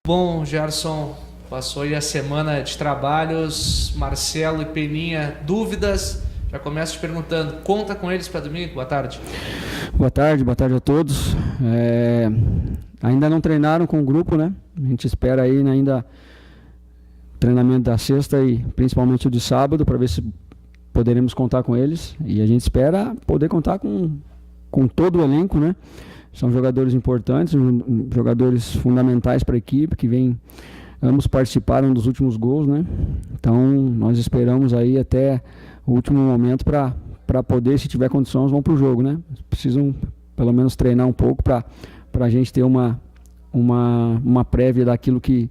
Bom, Gerson, passou aí a semana de trabalhos. Marcelo e Peninha, dúvidas? Já começo te perguntando, conta com eles para domingo? Boa tarde. Boa tarde a todos. Ainda não treinaram com o grupo, né? A gente espera aí ainda o treinamento da sexta e principalmente o de sábado para ver se poderemos contar com eles. E a gente espera poder contar com todo o elenco, né? São jogadores importantes, jogadores fundamentais para a equipe, que ambos participaram dos últimos gols, né? Então nós esperamos aí até o último momento para poder, se tiver condições, vão para o jogo, né? Precisam pelo menos treinar um pouco para a gente ter uma prévia daquilo que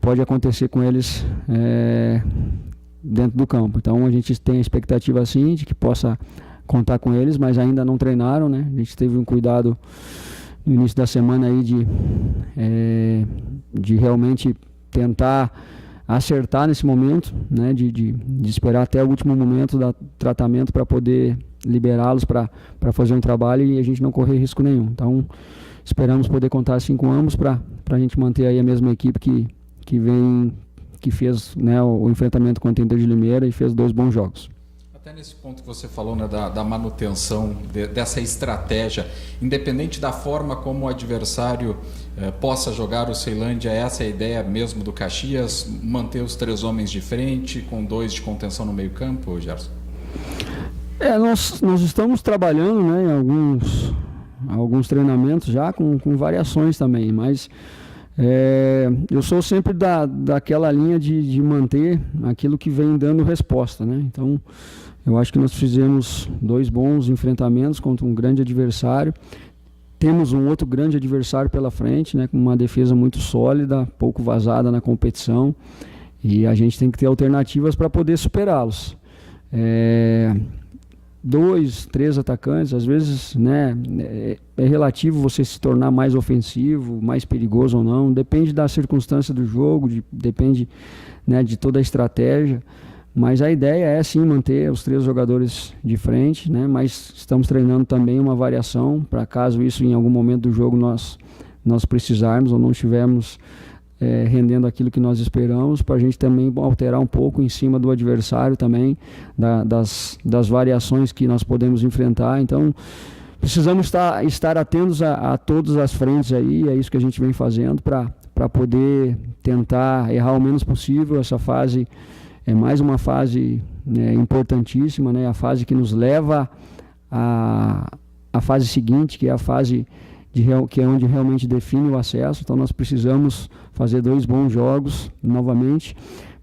pode acontecer com eles dentro do campo. Então a gente tem a expectativa assim de que possa contar com eles, mas ainda não treinaram, né? A gente teve um cuidado no início da semana aí de realmente tentar acertar nesse momento, né? De esperar até o último momento do tratamento para poder liberá-los para fazer um trabalho e a gente não correr risco nenhum. Então esperamos poder contar assim com ambos para a gente manter aí a mesma equipe que fez, né, o enfrentamento contra o Inter de Limeira e fez 2 bons jogos. Até nesse ponto que você falou, né, da manutenção dessa estratégia, independente da forma como o adversário possa jogar o Ceilândia, essa é a ideia mesmo do Caxias, manter os 3 homens de frente, com 2 de contenção no meio campo, Gerson? Nós estamos trabalhando, né, em alguns treinamentos já com variações também, mas eu sou sempre daquela linha de manter aquilo que vem dando resposta, né? Então eu acho que nós fizemos 2 bons enfrentamentos contra um grande adversário. Temos um outro grande adversário pela frente, né, com uma defesa muito sólida, pouco vazada na competição, e a gente tem que ter alternativas para poder superá-los. 2, 3 atacantes, às vezes, né, é relativo você se tornar mais ofensivo, mais perigoso ou não, depende da circunstância do jogo, depende, né, de toda a estratégia. Mas a ideia é sim manter os 3 jogadores de frente, né? Mas estamos treinando também uma variação para caso isso em algum momento do jogo nós precisarmos ou não estivermos rendendo aquilo que nós esperamos, para a gente também alterar um pouco em cima do adversário também, das variações que nós podemos enfrentar. Então precisamos estar atentos a todas as frentes aí, é isso que a gente vem fazendo para poder tentar errar o menos possível. Essa fase é mais uma fase, né, importantíssima, né, a fase que nos leva à fase seguinte, que é a fase que é onde realmente define o acesso. Então nós precisamos fazer 2 bons jogos novamente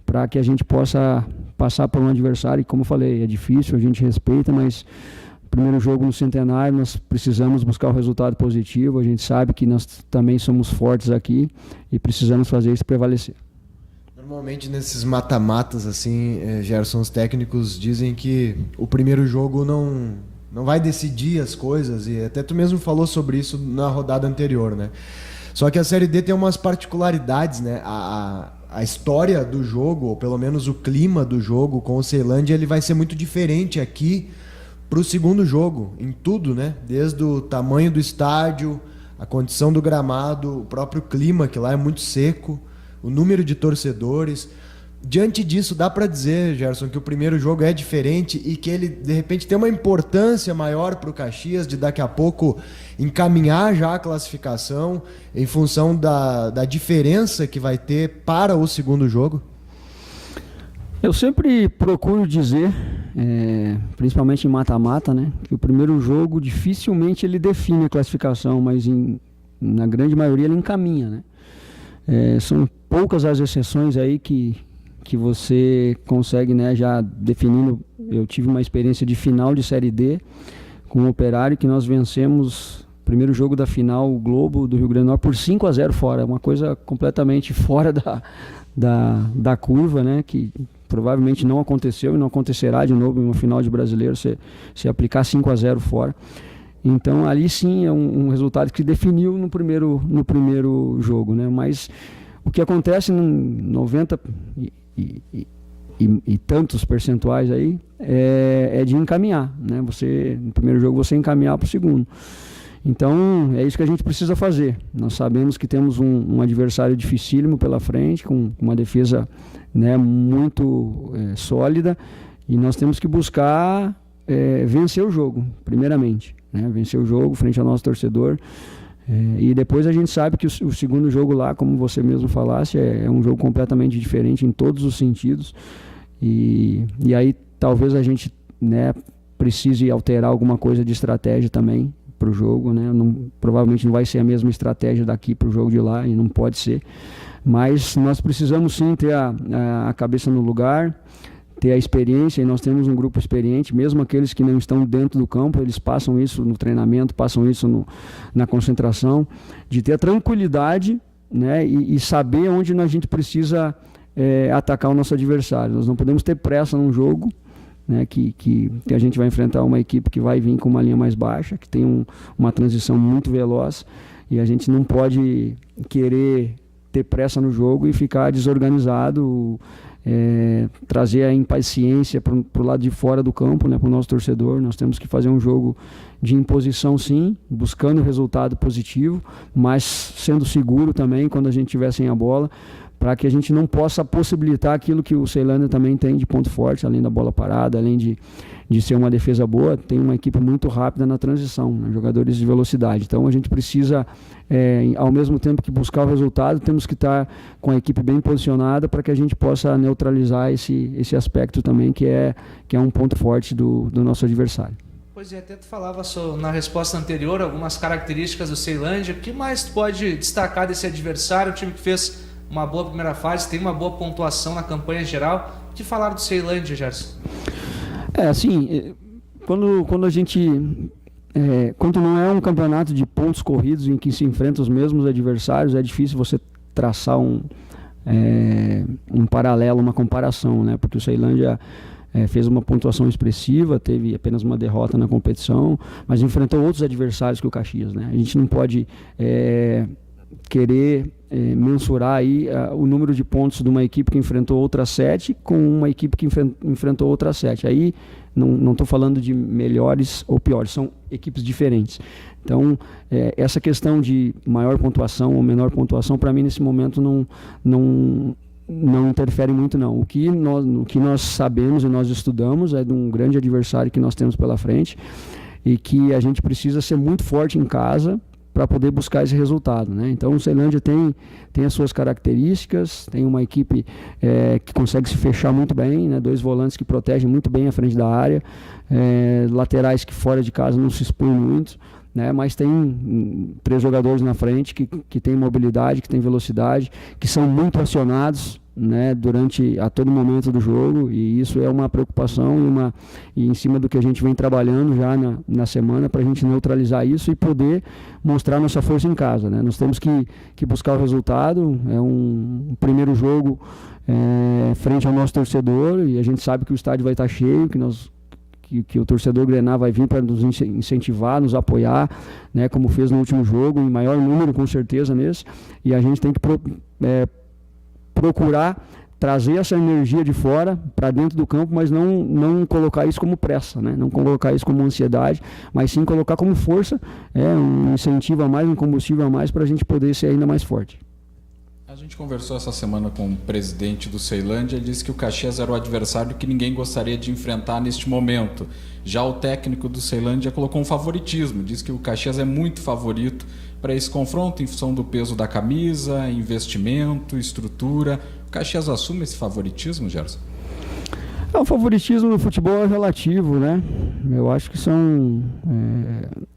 para que a gente possa passar por um adversário, e como eu falei, é difícil, a gente respeita, mas primeiro jogo no Centenário nós precisamos buscar o resultado positivo. A gente sabe que nós também somos fortes aqui e precisamos fazer isso prevalecer. Normalmente nesses mata-matas, assim, Gerson, os técnicos dizem que o primeiro jogo não vai decidir as coisas, e até tu mesmo falou sobre isso na rodada anterior, né? Só que a Série D tem umas particularidades, né? A história do jogo, ou pelo menos o clima do jogo com o Ceilândia, ele vai ser muito diferente aqui para o segundo jogo, em tudo, né? Desde o tamanho do estádio, a condição do gramado, o próprio clima, que lá é muito seco, o número de torcedores. Diante disso, dá para dizer, Gerson, que o primeiro jogo é diferente e que ele, de repente, tem uma importância maior para o Caxias de daqui a pouco encaminhar já a classificação em função da diferença que vai ter para o segundo jogo? Eu sempre procuro dizer, principalmente em mata-mata, né, que o primeiro jogo dificilmente ele define a classificação, mas na grande maioria ele encaminha, né? São poucas as exceções aí que você consegue, né, já definindo. Eu tive uma experiência de final de Série D com o Operário, que nós vencemos o primeiro jogo da final, o Globo do Rio Grande do Norte, por 5-0 fora. Uma coisa completamente fora da curva, né, que provavelmente não aconteceu e não acontecerá de novo em uma final de Brasileiro, se aplicar 5-0 fora. Então ali sim é um resultado que definiu no primeiro jogo, né? Mas o que acontece em 90 e tantos percentuais aí é de encaminhar, né? No primeiro jogo você encaminhar para o segundo. Então, é isso que a gente precisa fazer. Nós sabemos que temos um adversário dificílimo pela frente, com uma defesa, né, muito sólida, e nós temos que buscar vencer o jogo, primeiramente, né? Vencer o jogo frente ao nosso torcedor. E depois a gente sabe que o segundo jogo lá, como você mesmo falasse, é um jogo completamente diferente em todos os sentidos. E aí talvez a gente, né, precise alterar alguma coisa de estratégia também para o jogo, né? Provavelmente não vai ser a mesma estratégia daqui para o jogo de lá, e não pode ser, mas nós precisamos sim ter a cabeça no lugar, ter a experiência, e nós temos um grupo experiente, mesmo aqueles que não estão dentro do campo, eles passam isso no treinamento, passam isso na concentração, de ter a tranquilidade, né, e saber onde a gente precisa atacar o nosso adversário. Nós não podemos ter pressa num jogo, né, que a gente vai enfrentar uma equipe que vai vir com uma linha mais baixa, que tem uma transição muito veloz, e a gente não pode querer ter pressa no jogo e ficar desorganizado, trazer a impaciência para o lado de fora do campo, né, para o nosso torcedor. Nós temos que fazer um jogo de imposição, sim, buscando resultado positivo, mas sendo seguro também quando a gente tiver sem a bola, para que a gente não possa possibilitar aquilo que o Ceilândia também tem de ponto forte, além da bola parada, além de ser uma defesa boa, tem uma equipe muito rápida na transição, né, jogadores de velocidade. Então a gente precisa, ao mesmo tempo que buscar o resultado, temos que estar com a equipe bem posicionada para que a gente possa neutralizar esse aspecto também, que é um ponto forte do nosso adversário. Pois é, até tu falava na resposta anterior algumas características do Ceilândia. O que mais tu pode destacar desse adversário, um time que fez uma boa primeira fase, tem uma boa pontuação na campanha geral? O que falar do Ceilândia, Gerson? Assim, quando a gente... quando não é um campeonato de pontos corridos em que se enfrentam os mesmos adversários, é difícil você traçar um paralelo, uma comparação, né? Porque o Ceilândia fez uma pontuação expressiva, teve apenas uma derrota na competição, mas enfrentou outros adversários que o Caxias, né? A gente não pode querer mensurar aí o número de pontos de uma equipe que enfrentou outras 7 com uma equipe que enfrentou outras 7. Aí não estou falando de melhores ou piores, são equipes diferentes. Então, essa questão de maior pontuação ou menor pontuação, para mim, nesse momento, não interfere muito, não. O que nós sabemos e nós estudamos é de um grande adversário que nós temos pela frente, e que a gente precisa ser muito forte em casa para poder buscar esse resultado, né? Então o Ceilândia tem as suas características, tem uma equipe que consegue se fechar muito bem, né? 2 volantes que protegem muito bem a frente da área, laterais que fora de casa não se expõem muito, né? Mas tem 3 jogadores na frente que têm mobilidade, que têm velocidade, que são muito acionados, né, a todo momento do jogo, e isso é uma preocupação e em cima do que a gente vem trabalhando já na semana, para a gente neutralizar isso e poder mostrar nossa força em casa, né? Nós temos que buscar o resultado. É um primeiro jogo frente ao nosso torcedor, e a gente sabe que o estádio vai estar cheio, que o torcedor grená vai vir para nos incentivar, nos apoiar, né, como fez no último jogo, em maior número com certeza nesse, e a gente tem que procurar trazer essa energia de fora para dentro do campo, mas não colocar isso como pressa, né? Não colocar isso como ansiedade, mas sim colocar como força, um incentivo a mais, um combustível a mais, para a gente poder ser ainda mais forte. A gente conversou essa semana com o presidente do Ceilândia. Ele disse que o Caxias era o adversário que ninguém gostaria de enfrentar neste momento. Já o técnico do Ceilândia colocou um favoritismo, diz que o Caxias é muito favorito para esse confronto em função do peso da camisa, investimento, estrutura. O Caxias assume esse favoritismo, Gerson? O favoritismo no futebol é relativo, né? Eu acho que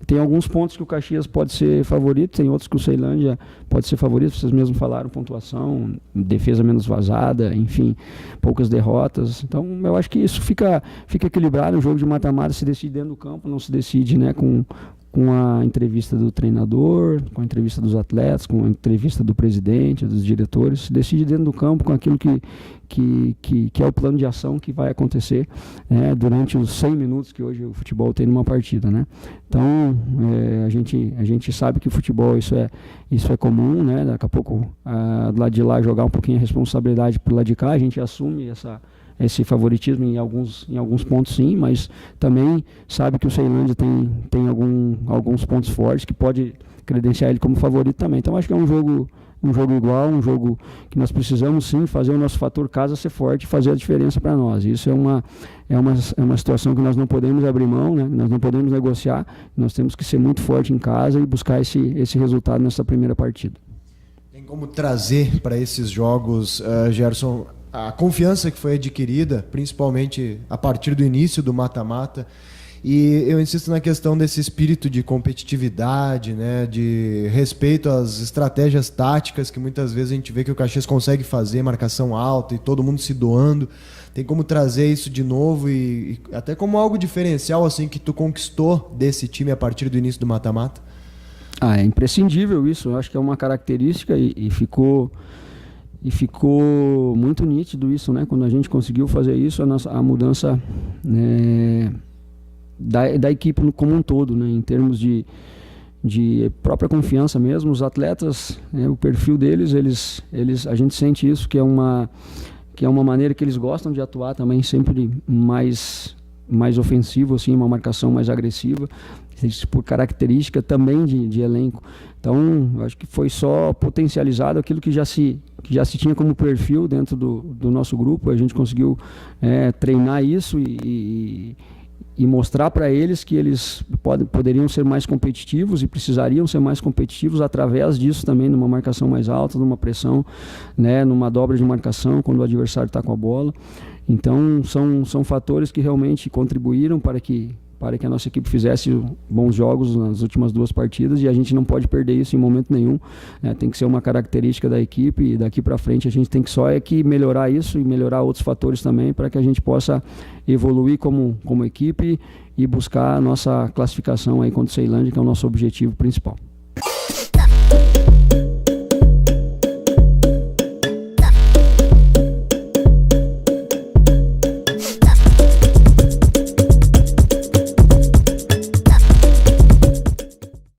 tem alguns pontos que o Caxias pode ser favorito, tem outros que o Ceilândia pode ser favorito. Vocês mesmos falaram, pontuação, defesa menos vazada, enfim, poucas derrotas. Então eu acho que isso fica equilibrado. O jogo de mata-mata se decide dentro do campo, não se decide, né, com a entrevista do treinador, com a entrevista dos atletas, com a entrevista do presidente, dos diretores. Se decide dentro do campo com aquilo que é o plano de ação que vai acontecer, né, durante os 100 minutos que hoje o futebol tem numa partida, né? Então a gente sabe que o futebol isso é comum, né? Daqui a pouco do lado de lá jogar um pouquinho a responsabilidade pro lado de cá, a gente assume esse favoritismo em alguns pontos, sim, mas também sabe que o Ceilândia tem alguns pontos fortes que pode credenciar ele como favorito também. Então acho que é um jogo igual, um jogo que nós precisamos sim fazer o nosso fator casa ser forte e fazer a diferença para nós. Isso é uma situação que nós não podemos abrir mão, né? Nós não podemos negociar, nós temos que ser muito forte em casa e buscar esse resultado nessa primeira partida. Tem como trazer para esses jogos, Gerson, a confiança que foi adquirida, principalmente a partir do início do mata-mata. E eu insisto na questão desse espírito de competitividade, né, de respeito às estratégias táticas que muitas vezes a gente vê que o Caxias consegue fazer, marcação alta e todo mundo se doando. Tem como trazer isso de novo e até como algo diferencial assim que tu conquistou desse time a partir do início do mata-mata? É imprescindível isso. Eu acho que é uma característica e ficou muito nítido isso, né? Quando a gente conseguiu fazer isso, a mudança, né, da equipe como um todo, né? Em termos de própria confiança mesmo, os atletas, né, o perfil deles, a gente sente isso, que é uma maneira que eles gostam de atuar também, sempre mais ofensivo, assim, uma marcação mais agressiva, por característica também de elenco. Então, acho que foi só potencializado aquilo que já se tinha como perfil dentro do nosso grupo. A gente conseguiu treinar isso e mostrar para eles que eles poderiam ser mais competitivos e precisariam ser mais competitivos através disso também, numa marcação mais alta, numa pressão, né, numa dobra de marcação quando o adversário está com a bola. Então são fatores que realmente contribuíram para que a nossa equipe fizesse bons jogos nas últimas 2 partidas, e a gente não pode perder isso em momento nenhum, né? Tem que ser uma característica da equipe, e daqui para frente a gente tem que melhorar isso e melhorar outros fatores também para que a gente possa evoluir como equipe e buscar a nossa classificação aí contra o Ceilândia, que é o nosso objetivo principal.